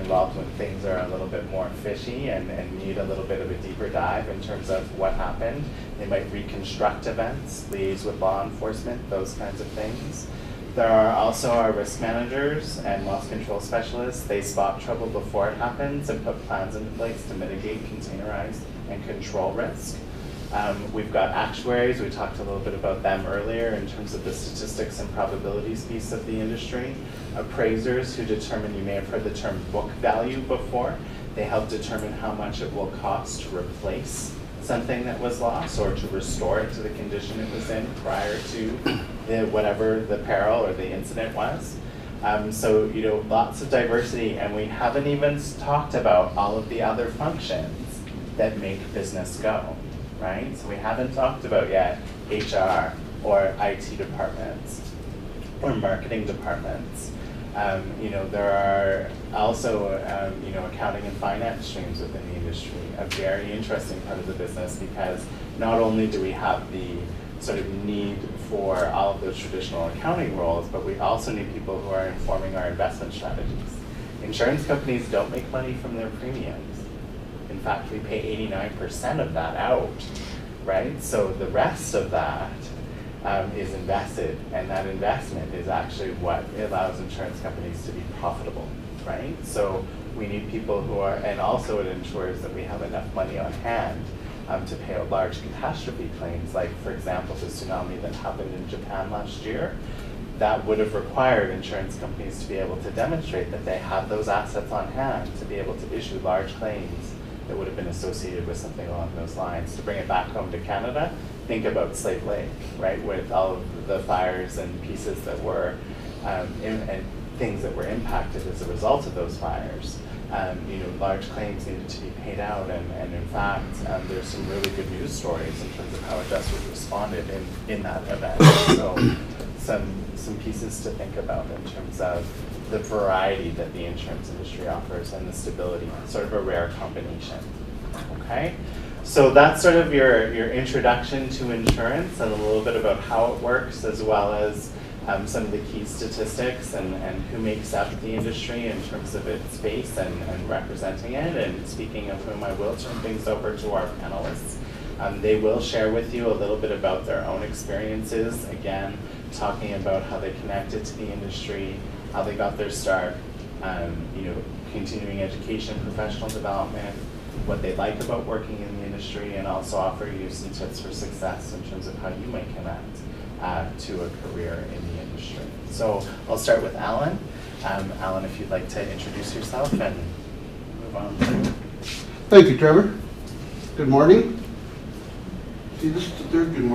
involved when things are a little bit more fishy and need a little bit of a deeper dive in terms of what happened. They might reconstruct events, liaise with law enforcement, those kinds of things. There are also our risk managers and loss control specialists. They spot trouble before it happens and put plans into place to mitigate, containerize, and control risk. We've got actuaries. We talked a little bit about them earlier in terms of the statistics and probabilities piece of the industry. Appraisers who determine, you may have heard the term book value before. They help determine how much it will cost to replace something that was lost or to restore it to the condition it was in prior to whatever the peril or the incident was. So, lots of diversity, and we haven't even talked about all of the other functions that make business go, right? So we haven't talked about yet HR or IT departments or marketing departments. There are also, accounting and finance streams within the industry, a very interesting part of the business, because not only do we have the sort of need for all of those traditional accounting roles, but we also need people who are informing our investment strategies. Insurance companies don't make money from their premiums. In fact, we pay 89% of that out, right? So the rest of that is invested, and that investment is actually what allows insurance companies to be profitable, right? So we need people who are, and also it ensures that we have enough money on hand to pay out large catastrophe claims, like, for example, the tsunami that happened in Japan last year. That would have required insurance companies to be able to demonstrate that they have those assets on hand to be able to issue large claims that would have been associated with something along those lines. To bring it back home to Canada, think about Slave Lake, right, with all of the fires and pieces that were, and things that were impacted as a result of those fires. Large claims needed to be paid out, and in fact, there's some really good news stories in terms of how adjusters responded in that event. So some pieces to think about in terms of the variety that the insurance industry offers and the stability, sort of a rare combination, okay? So that's sort of your introduction to insurance and a little bit about how it works, as well as some of the key statistics and who makes up the industry in terms of its space and representing it. And speaking of whom, I will turn things over to our panelists. They will share with you a little bit about their own experiences, again, talking about how they connected to the industry, how they got their start, continuing education, professional development, what they like about working in the industry, and also offer you some tips for success in terms of how you might connect to a career in the industry. So I'll start with Alan. Alan, if you'd like to introduce yourself and move on. Thank you, Trevor. Good morning. See, this is the third good morning.